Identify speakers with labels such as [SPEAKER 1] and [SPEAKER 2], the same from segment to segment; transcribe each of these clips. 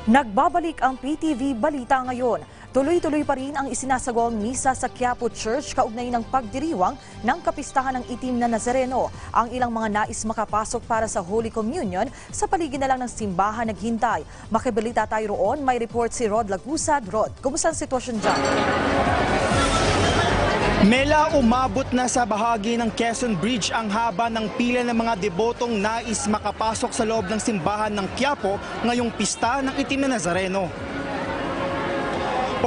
[SPEAKER 1] Nagbabalik ang PTV Balita ngayon. Tuloy-tuloy pa rin ang isinasagawang misa sa Quiapo Church kaugnay ng pagdiriwang ng kapistahan ng itim na Nazareno. Ang ilang mga nais makapasok para sa Holy Communion sa paligid na lang ng simbahan naghintay. Makibalita tayo roon, may report si Rod Lagusad. Rod, kumusta ang sitwasyon dyan?
[SPEAKER 2] Mela, umabot na sa bahagi ng Quezon Bridge ang haba ng pila ng mga debotong nais makapasok sa loob ng simbahan ng Quiapo ngayong pista ng itim na Nazareno.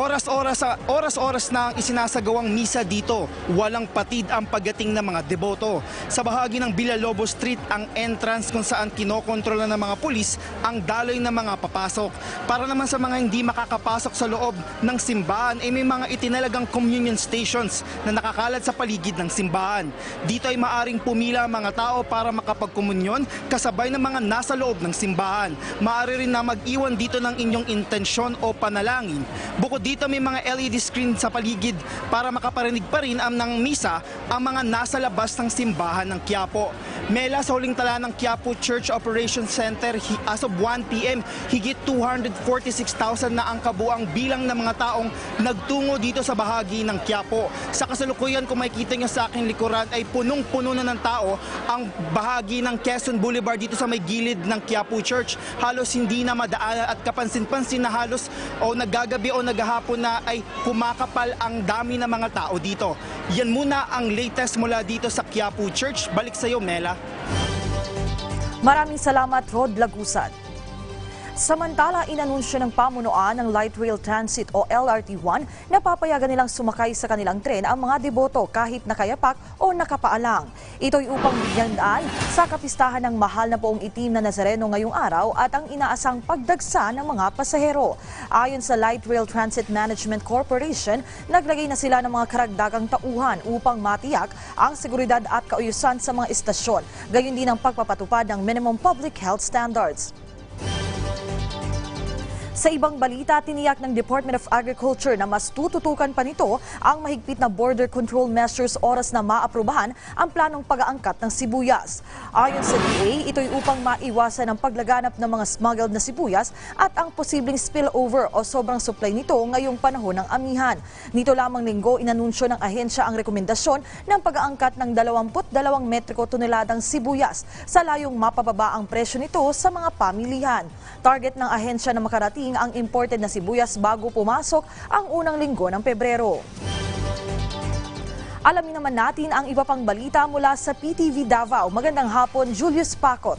[SPEAKER 2] Oras-oras na ang isinasagawang misa dito. Walang patid ang pagdating ng mga deboto. Sa bahagi ng Villalobos Street ang entrance kung saan kinokontrola ng mga pulis ang daloy ng mga papasok. Para naman sa mga hindi makakapasok sa loob ng simbahan ay may mga itinalagang communion stations na nakakalat sa paligid ng simbahan. Dito ay maaring pumila ang mga tao para makapagkomunyon kasabay ng mga nasa loob ng simbahan. Maaari rin na mag-iwan dito ng inyong intensyon o panalangin. Bukod dito may mga LED screen sa paligid para makaparinig pa rin ng misa ang mga nasa labas ng simbahan ng Quiapo. Mela, sa huling tala ng Quiapo Church Operations Center as of 1 p.m. higit 246,000 na ang kabuang bilang ng mga taong nagtungo dito sa bahagi ng Quiapo. Sa kasalukuyan, kung makikita nyo sa aking likuran ay punong-puno na ng tao ang bahagi ng Quezon Boulevard dito sa may gilid ng Quiapo Church. Halos hindi na madaan at kapansin-pansin na halos o naggagabi o naghahapon na ay kumakapal ang dami ng mga tao dito. Yan muna ang latest mula dito sa Quiapo Church. Balik sa iyo, Mela.
[SPEAKER 1] Maraming salamat, Rod Lagusad. Samantala, inanunsyo ng pamunuan ng Light Rail Transit o LRT1 na papayagan nilang sumakay sa kanilang tren ang mga deboto kahit nakayapak o nakapaalang. Ito'y upang bigyan daan sa kapistahan ng mahal na poong itim na Nazareno ngayong araw at ang inaasang pagdagsa ng mga pasahero. Ayon sa Light Rail Transit Management Corporation, naglagay na sila ng mga karagdagang tauhan upang matiyak ang seguridad at kaayusan sa mga istasyon, gayon din ang pagpapatupad ng minimum public health standards. Sa ibang balita, tiniyak ng Department of Agriculture na mas tututukan pa nito ang mahigpit na border control measures oras na maaprubahan ang planong pag-aangkat ng sibuyas. Ayon sa DA, ito'y upang maiwasan ang paglaganap ng mga smuggled na sibuyas at ang posibleng spillover o sobrang supply nito ngayong panahon ng amihan. Nito lamang linggo, inanunsyo ng ahensya ang rekomendasyon ng pag-aangkat ng 22 metriko toneladang sibuyas sa layong mapababa ang presyo nito sa mga pamilihan. Target ng ahensya na makarating ang imported na sibuyas bago pumasok ang unang linggo ng Pebrero. Alamin naman natin ang iba pang balita mula sa PTV Davao. Magandang hapon, Julius Pacot.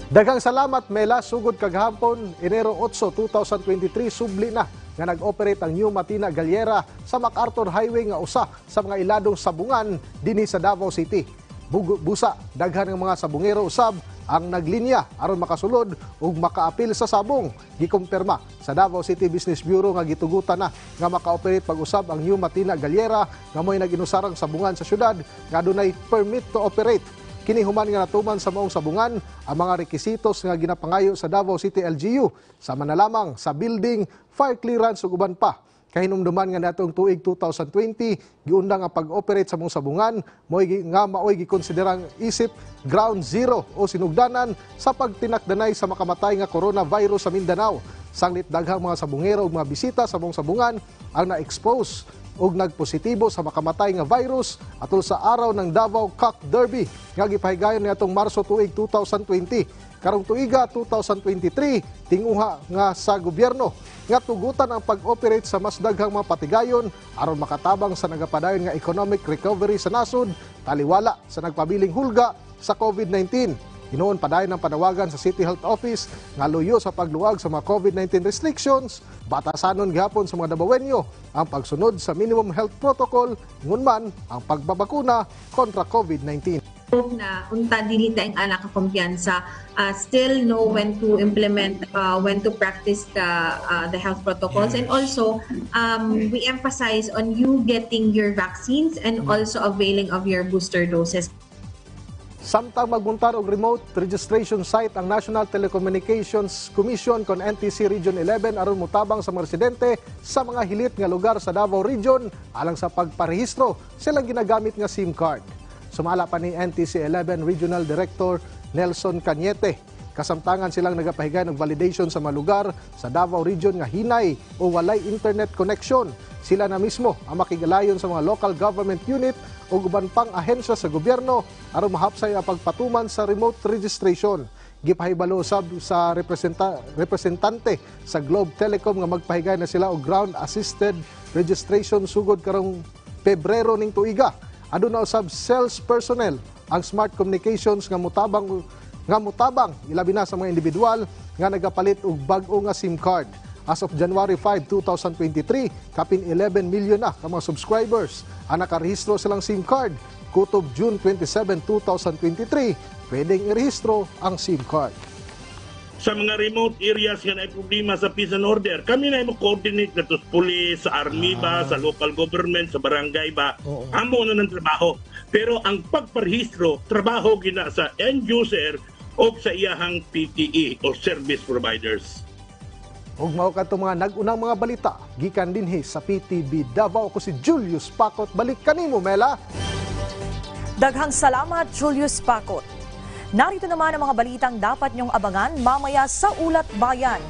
[SPEAKER 3] Daghang salamat, Mela. Sugod kaghapon, Enero 8, 2023, subli na nga nag-operate ang New Matina Galiera sa MacArthur Highway nga usa sa mga iladong sabungan dinhi sa Davao City. Busa, daghan ng mga sabungero usab ang naglinya aron makasulod ug makaapil sa sabong. Gikumpirma sa Davao City Business Bureau nga gitugutan na nga maka-operate pag-usab ang New Matina Galiera nga mo'y nag-inusarang sabungan sa syudad nga dunay permit to operate. Kini human nga natuman sa maong sabungan ang mga rekisitos nga ginapangayo sa Davao City LGU sama na lamang sa building, fire clearance ug uban pa. Kahinumduman nga natong tuig 2020, giundang ang pag-operate sa mong sabungan, mao'y gikonsiderang isip ground zero o sinugdanan sa pagtinakdanay sa makamatay nga coronavirus sa Mindanao. Sanglit daghang mga sabungero ug mga bisita sa mong sabungan ang na-expose ug nagpositibo sa makamatay nga virus atol sa araw ng Davao Cock Derby nga gipahigayon niadtong Marso tuig 2020. Karong tuiga 2023, tinguha nga sa gobyerno nga tugutan ang pag-operate sa mas daghang mga patigayon aron makatabang sa nagapadayon nga economic recovery sa nasod taliwala sa nagpabiling hulga sa COVID-19. Hinoon padayon ang panawagan sa City Health Office nga luyo sa pagluwag sa mga COVID-19 restrictions, batasanon gihapon sa mga Davaoenyo ang pagsunod sa minimum health protocol, ngun man ang pagbabakuna kontra COVID-19.
[SPEAKER 4] Na unta dili ta ang anak ka kumpiyansa, still know when to implement, when to practice the health protocols, and also we emphasize on you getting your vaccines and also availing of your booster doses.
[SPEAKER 3] Samtang magbuntar og remote registration site ang National Telecommunications Commission kon NTC Region 11 aron mutabang sa mga residente sa mga hilit nga lugar sa Davao Region alang sa pagparehistro silang ginagamit nga SIM card. Sumala pa ni NTC 11 Regional Director Nelson Cañete. Kasamtangan silang nagapahigay ng validation sa mga lugar sa Davao Region nga hinay o walay internet connection. Sila na mismo ang makigalayon sa mga local government unit o uban pang ahensya sa gobyerno aron mahapsay ang pagpatuman sa remote registration. Gipahibalo sab sa representante sa Globe Telecom nga magpahigay na sila og ground assisted registration sugod karong Pebrero ning tuiga. Aduna usab sales personnel ang smart communications nga mutabang ilabi na sa mga individual nga nagapalit og bag-o nga SIM card. As of January 5, 2023, kapin 11 million na ka mga subscribers ang nakarehistro silang SIM card. Kutob June 27, 2023, pwedeng irehistro ang SIM card.
[SPEAKER 5] Sa mga remote areas nga na problema sa peace and order, kami na mo-coordinate na to sa police, sa army ba, sa local government, sa barangay ba, amo na ng trabaho. Pero ang pagparehistro, trabaho gina sa end user o sa iyahang PTE o service providers.
[SPEAKER 3] Ug mao kadto mga nag-unang mga balita gikan dinhi sa PTV Davao. Ako si Julius Pacot. Balik kanimo, Mela.
[SPEAKER 1] Daghang salamat, Julius Pacot. Narito naman ang mga balitang dapat niyong abangan mamaya sa Ulat Bayan.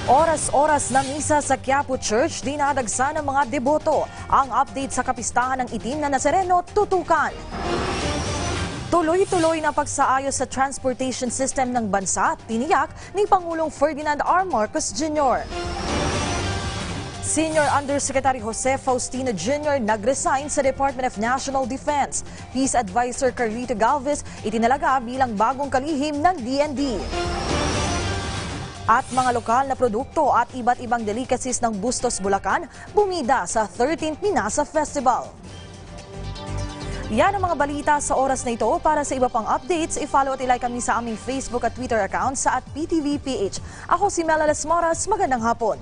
[SPEAKER 1] Oras-oras na misa sa Quiapo Church, dinadagsa ng mga deboto. Ang update sa kapistahan ng itim na Nazareno, tutukan. Tuloy-tuloy na pagsaayos sa transportation system ng bansa, tiniyak ni Pangulong Ferdinand R. Marcos Jr. Senior Undersecretary Jose Faustino Jr. nag-resign sa Department of National Defense. Peace Advisor Carlito Galvez itinalaga bilang bagong kalihim ng DND. At mga lokal na produkto at iba't ibang delicacies ng Bustos, Bulacan bumida sa 13th Minasa Festival. Yan ang mga balita sa oras na ito. Para sa iba pang updates, i-follow at ilike kami sa aming Facebook at Twitter account sa @PTVPH. Ako si Mela Las Moras. Magandang hapon.